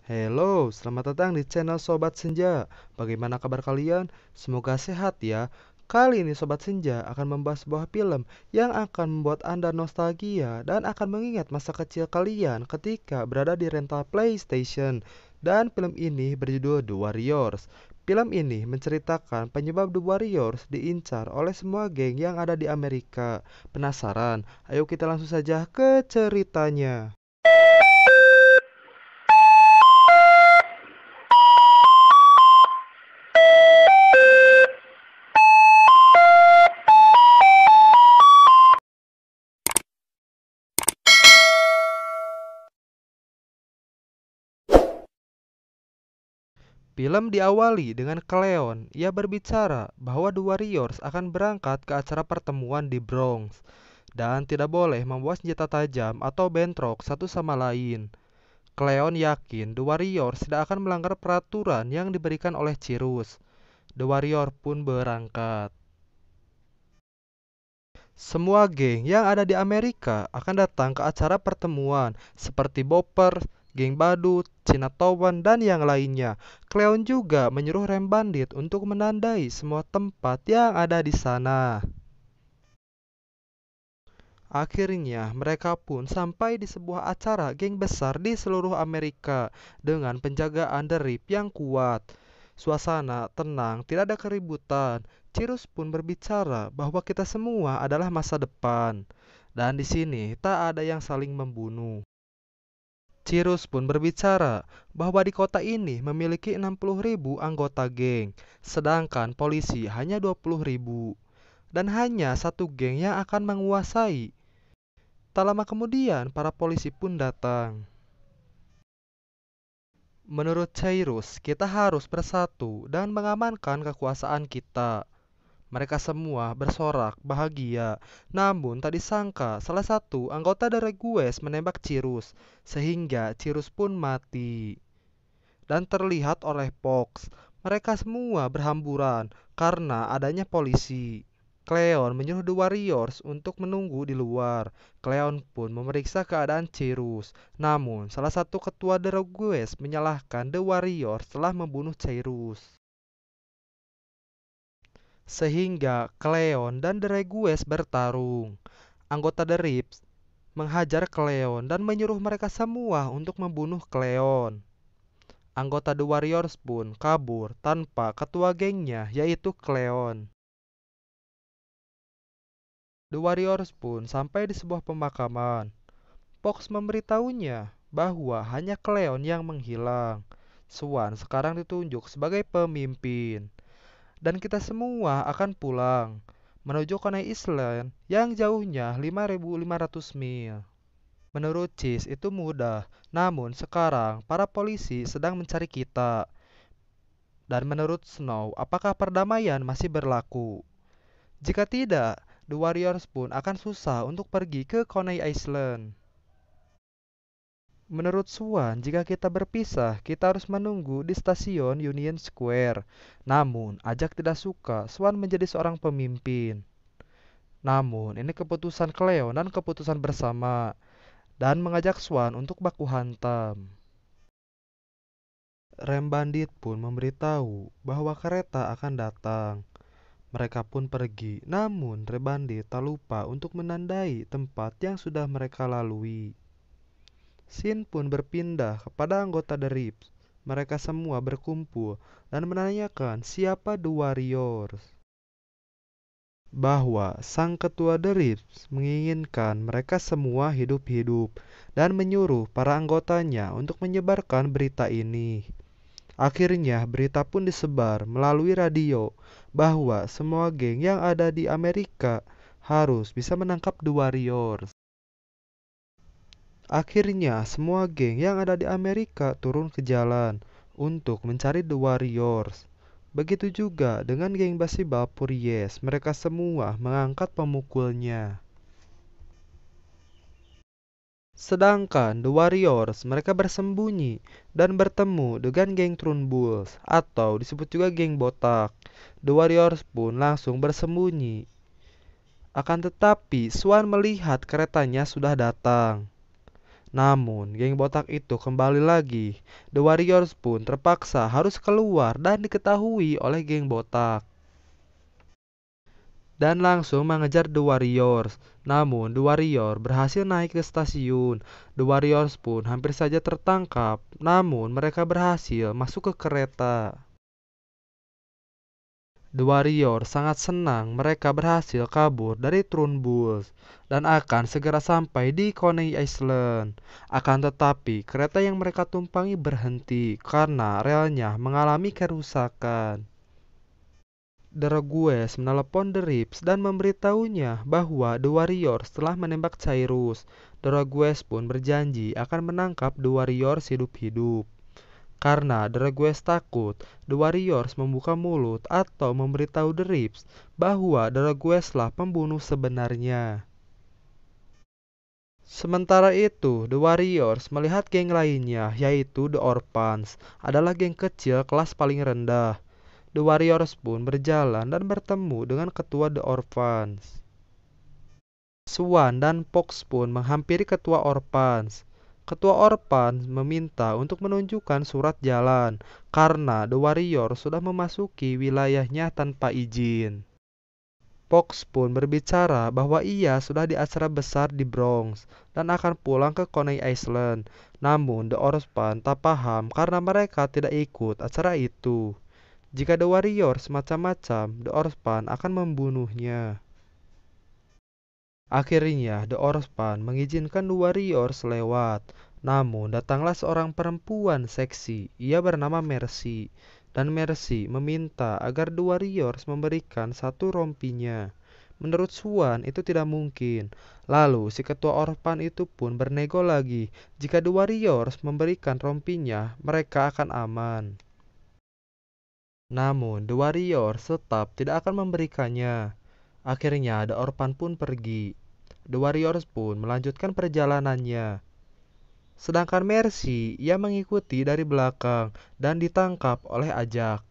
Halo, selamat datang di channel Sobat Senja. Bagaimana kabar kalian? Semoga sehat ya. Kali ini Sobat Senja akan membahas sebuah film yang akan membuat Anda nostalgia dan akan mengingat masa kecil kalian ketika berada di rental PlayStation. Dan film ini berjudul The Warriors. Film ini menceritakan penyebab The Warriors diincar oleh semua geng yang ada di Amerika. Penasaran? Ayo kita langsung saja ke ceritanya. Film diawali dengan Cleon. Ia berbicara bahwa The Warriors akan berangkat ke acara pertemuan di Bronx dan tidak boleh membawa senjata tajam atau bentrok satu sama lain. Cleon yakin The Warriors tidak akan melanggar peraturan yang diberikan oleh Cyrus. The Warrior pun berangkat. Semua geng yang ada di Amerika akan datang ke acara pertemuan seperti Bopper, geng badut, Chinatown, dan yang lainnya. Cleon juga menyuruh rem bandit untuk menandai semua tempat yang ada di sana. Akhirnya mereka pun sampai di sebuah acara geng besar di seluruh Amerika dengan penjagaan derip yang kuat. Suasana tenang, tidak ada keributan. Cirus pun berbicara bahwa kita semua adalah masa depan. Dan di sini tak ada yang saling membunuh. Cirus pun berbicara bahwa di kota ini memiliki 60.000 anggota geng, sedangkan polisi hanya 20.000. Dan hanya satu geng yang akan menguasai. Tak lama kemudian, para polisi pun datang. Menurut Cyrus, kita harus bersatu dan mengamankan kekuasaan kita. Mereka semua bersorak bahagia, namun tak disangka salah satu anggota dari Gues menembak Cyrus, sehingga Cyrus pun mati. Dan terlihat oleh Fox, mereka semua berhamburan karena adanya polisi. Cleon menyuruh The Warriors untuk menunggu di luar. Cleon pun memeriksa keadaan Cyrus. Namun, salah satu ketua The Rogues menyalahkan The Warriors telah membunuh Cyrus. Sehingga Cleon dan The Rogues bertarung. Anggota The Rips menghajar Cleon dan menyuruh mereka semua untuk membunuh Cleon. Anggota The Warriors pun kabur tanpa ketua gengnya, yaitu Cleon. The Warriors pun sampai di sebuah pemakaman. Fox memberitahunya bahwa hanya Cleon yang menghilang. Swan sekarang ditunjuk sebagai pemimpin. Dan kita semua akan pulang menuju Coney Island yang jauhnya 5.500 mil. Menurut Cheese itu mudah, namun sekarang para polisi sedang mencari kita. Dan menurut Snow, apakah perdamaian masih berlaku? Jika tidak, The Warriors pun akan susah untuk pergi ke Coney Island. Menurut Swan, jika kita berpisah, kita harus menunggu di stasiun Union Square. Namun, Ajak tidak suka Swan menjadi seorang pemimpin. Namun, ini keputusan Cleo dan keputusan bersama, dan mengajak Swan untuk baku hantam. Rem Bandit pun memberitahu bahwa kereta akan datang. Mereka pun pergi, namun Rem Bandit tak lupa untuk menandai tempat yang sudah mereka lalui. Sin pun berpindah kepada anggota The Rips. Mereka semua berkumpul dan menanyakan siapa The Warriors. Bahwa sang ketua The Rips menginginkan mereka semua hidup-hidup dan menyuruh para anggotanya untuk menyebarkan berita ini. Akhirnya berita pun disebar melalui radio bahwa semua geng yang ada di Amerika harus bisa menangkap The Warriors. Akhirnya semua geng yang ada di Amerika turun ke jalan untuk mencari The Warriors. Begitu juga dengan geng Basibal Puries, mereka semua mengangkat pemukulnya. Sedangkan The Warriors mereka bersembunyi dan bertemu dengan geng Trunbull atau disebut juga geng botak. The Warriors pun langsung bersembunyi. Akan tetapi Swan melihat keretanya sudah datang. Namun, geng botak itu kembali lagi. The Warriors pun terpaksa harus keluar dan diketahui oleh geng botak dan langsung mengejar The Warriors. Namun, The Warrior berhasil naik ke stasiun. The Warriors pun hampir saja tertangkap, namun mereka berhasil masuk ke kereta. The Warrior sangat senang mereka berhasil kabur dari Trunbull dan akan segera sampai di Coney Island. Akan tetapi, kereta yang mereka tumpangi berhenti karena relnya mengalami kerusakan. The Rogues menelepon The Rips dan memberitahunya bahwa The Warriors telah menembak Cyrus. The Rogues pun berjanji akan menangkap The Warriors hidup-hidup. Karena The Rogues takut, The Warriors membuka mulut atau memberitahu The Rips bahwa The Rogues lah pembunuh sebenarnya. Sementara itu, The Warriors melihat geng lainnya, yaitu The Orphans, adalah geng kecil kelas paling rendah. The Warriors pun berjalan dan bertemu dengan ketua The Orphans. Swan dan Fox pun menghampiri ketua Orphans. Ketua Orphans meminta untuk menunjukkan surat jalan karena The Warriors sudah memasuki wilayahnya tanpa izin. Fox pun berbicara bahwa ia sudah di acara besar di Bronx dan akan pulang ke Coney Island. Namun The Orphans tak paham karena mereka tidak ikut acara itu. Jika The Warriors macam-macam, The Orphans akan membunuhnya. Akhirnya, The Orphans mengizinkan The Warriors lewat. Namun, datanglah seorang perempuan seksi. Ia bernama Mercy. Dan Mercy meminta agar The Warriors memberikan satu rompinya. Menurut Swan, itu tidak mungkin. Lalu, si ketua Orphan itu pun bernego lagi. Jika The Warriors memberikan rompinya, mereka akan aman. Namun, The Warriors tetap tidak akan memberikannya. Akhirnya, The Orphan pun pergi. The Warriors pun melanjutkan perjalanannya. Sedangkan Mercy, ia mengikuti dari belakang dan ditangkap oleh Ajak.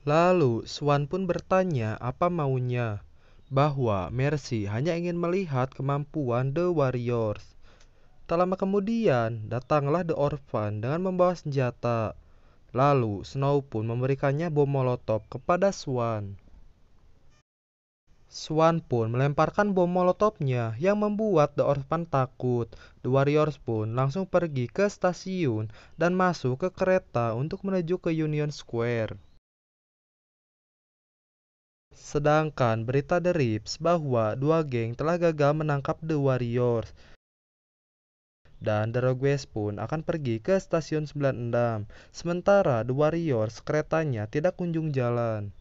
Lalu, Swan pun bertanya apa maunya, bahwa Mercy hanya ingin melihat kemampuan The Warriors. Tak lama kemudian, datanglah The Orphan dengan membawa senjata. Lalu, Snow pun memberikannya bom molotov kepada Swan. Swan pun melemparkan bom molotovnya yang membuat The Orphan takut. The Warriors pun langsung pergi ke stasiun dan masuk ke kereta untuk menuju ke Union Square. Sedangkan berita The Rips bahwa dua geng telah gagal menangkap The Warriors. Dan The Rogues pun akan pergi ke stasiun 96. Sementara The Warriors keretanya tidak kunjung jalan.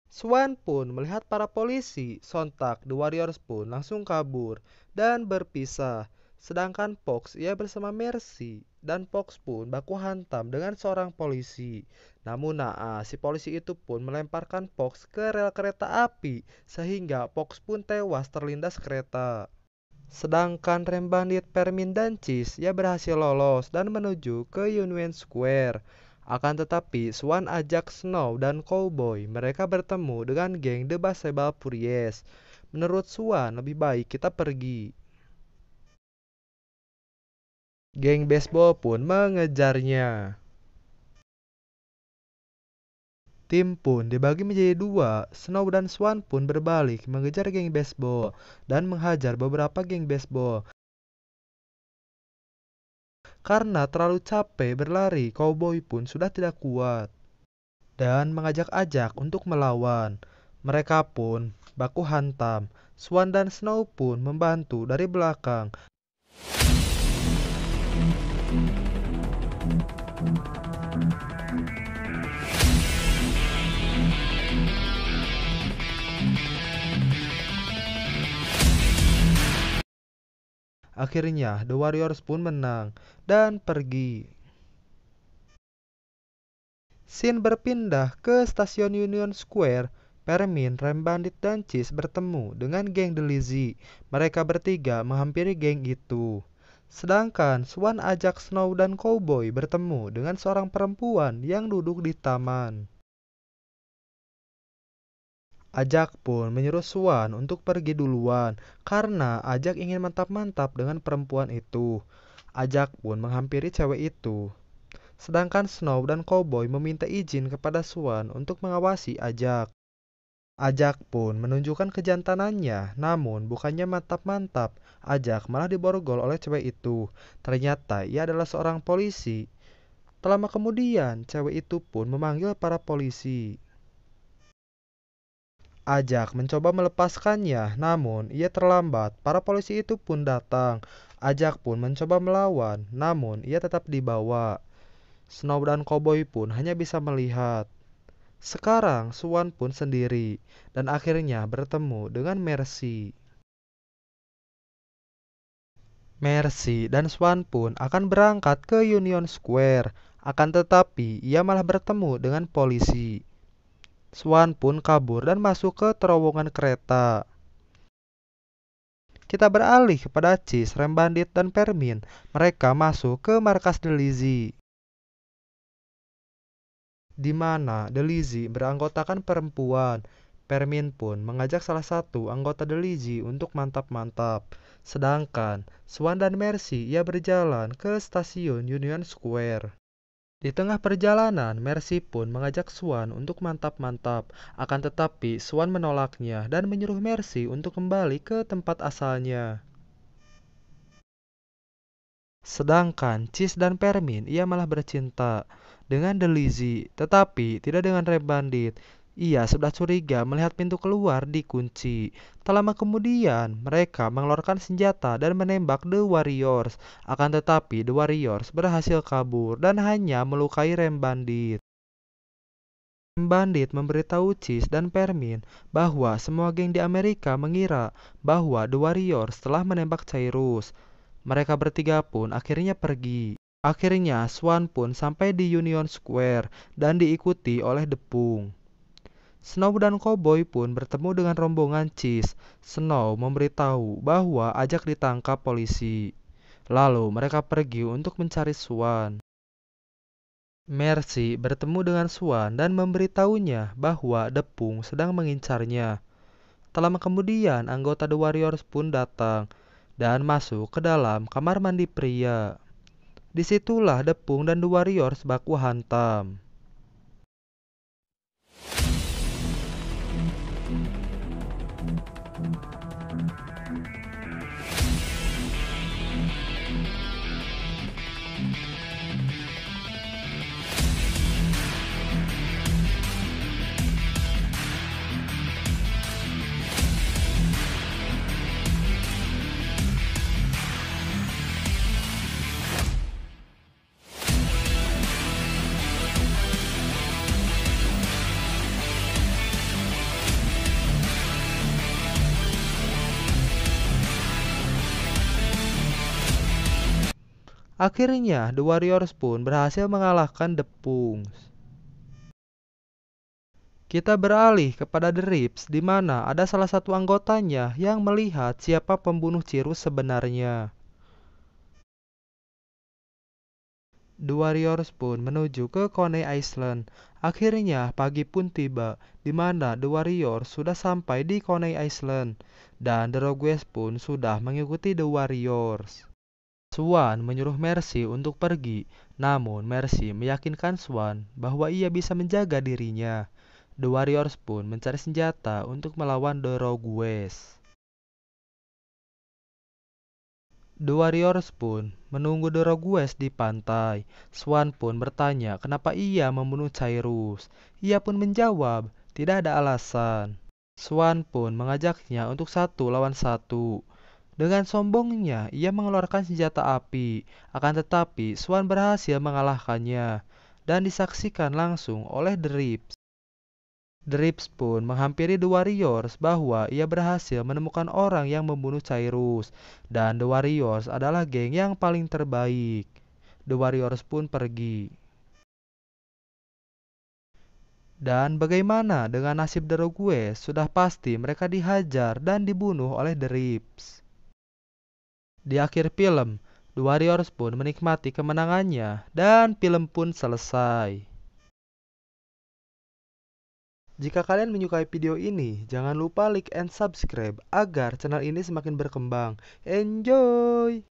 Swan pun melihat para polisi, sontak The Warriors pun langsung kabur dan berpisah. Sedangkan Fox ia bersama Mercy dan Fox pun baku hantam dengan seorang polisi. Namun naas, si polisi itu pun melemparkan Fox ke rel kereta api sehingga Fox pun tewas terlindas kereta. Sedangkan rem bandit Permin dan Cheese ia berhasil lolos dan menuju ke Union Square. Akan tetapi, Swan ajak Snow dan Cowboy. Mereka bertemu dengan geng The Baseball Furies. Menurut Swan, lebih baik kita pergi. Geng baseball pun mengejarnya. Tim pun dibagi menjadi dua. Snow dan Swan pun berbalik mengejar geng baseball dan menghajar beberapa geng baseball. Karena terlalu capek berlari, Cowboy pun sudah tidak kuat dan mengajak Ajak untuk melawan. Mereka pun baku hantam. Swan dan Snow pun membantu dari belakang. Akhirnya, The Warriors pun menang dan pergi. Scene berpindah ke stasiun Union Square. Permin, Rem Bandit, dan Cheese bertemu dengan geng The Lizzy. Mereka bertiga menghampiri geng itu. Sedangkan Swan ajak Snow dan Cowboy bertemu dengan seorang perempuan yang duduk di taman. Ajak pun menyuruh Swan untuk pergi duluan karena Ajak ingin mantap-mantap dengan perempuan itu. Ajak pun menghampiri cewek itu. Sedangkan Snow dan Cowboy meminta izin kepada Swan untuk mengawasi Ajak. Ajak pun menunjukkan kejantanannya, namun bukannya mantap-mantap, Ajak malah diborgol oleh cewek itu. Ternyata ia adalah seorang polisi. Tak lama kemudian, cewek itu pun memanggil para polisi. Ajak mencoba melepaskannya, namun ia terlambat. Para polisi itu pun datang. Ajak pun mencoba melawan, namun ia tetap dibawa. Snow dan Cowboy pun hanya bisa melihat. Sekarang Swan pun sendiri dan akhirnya bertemu dengan Mercy. Mercy dan Swan pun akan berangkat ke Union Square. Akan tetapi ia malah bertemu dengan polisi. Swan pun kabur dan masuk ke terowongan kereta. Kita beralih kepada Cheese, Rem Bandit, dan Permin. Mereka masuk ke markas The Lizzie, di mana The Lizzie beranggotakan perempuan. Permin pun mengajak salah satu anggota The Lizzie untuk mantap-mantap. Sedangkan Swan dan Mercy ia berjalan ke stasiun Union Square. Di tengah perjalanan, Mercy pun mengajak Swan untuk mantap-mantap. Akan tetapi Swan menolaknya dan menyuruh Mercy untuk kembali ke tempat asalnya. Sedangkan Cheese dan Permin ia malah bercinta dengan The Lizzie, tetapi tidak dengan Rem Bandit. Ia sudah curiga melihat pintu keluar dikunci. Tak lama kemudian, mereka mengeluarkan senjata dan menembak The Warriors. Akan tetapi The Warriors berhasil kabur dan hanya melukai Rem Bandit. Rem Bandit memberitahu Cheese dan Permin bahwa semua geng di Amerika mengira bahwa The Warriors telah menembak Cyrus. Mereka bertiga pun akhirnya pergi. Akhirnya Swan pun sampai di Union Square dan diikuti oleh Depung. Snow dan Cowboy pun bertemu dengan rombongan Cheese. Snow memberitahu bahwa Ajak ditangkap polisi. Lalu mereka pergi untuk mencari Swan. Mercy bertemu dengan Swan dan memberitahunya bahwa Depung sedang mengincarnya. Tak lama kemudian anggota The Warriors pun datang dan masuk ke dalam kamar mandi pria. Disitulah Depung dan The Warriors baku hantam. Akhirnya The Warriors pun berhasil mengalahkan Depung. Kita beralih kepada The Rips, di mana ada salah satu anggotanya yang melihat siapa pembunuh Cyrus sebenarnya. The Warriors pun menuju ke Coney Island. Akhirnya pagi pun tiba, di mana The Warriors sudah sampai di Coney Island, dan The Rogues pun sudah mengikuti The Warriors. Swan menyuruh Mercy untuk pergi, namun Mercy meyakinkan Swan bahwa ia bisa menjaga dirinya. The Warriors pun mencari senjata untuk melawan The Rogues. The Warriors pun menunggu The Rogues di pantai. Swan pun bertanya kenapa ia membunuh Cyrus. Ia pun menjawab, tidak ada alasan. Swan pun mengajaknya untuk 1 lawan 1. Dengan sombongnya, ia mengeluarkan senjata api. Akan tetapi, Swan berhasil mengalahkannya dan disaksikan langsung oleh The Rips. The Rips pun menghampiri The Warriors bahwa ia berhasil menemukan orang yang membunuh Cyrus, dan The Warriors adalah geng yang paling terbaik. The Warriors pun pergi. Dan bagaimana dengan nasib The Rogues? Sudah pasti mereka dihajar dan dibunuh oleh The Rips. Di akhir film, The Warriors pun menikmati kemenangannya dan film pun selesai. Jika kalian menyukai video ini, jangan lupa like and subscribe agar channel ini semakin berkembang. Enjoy!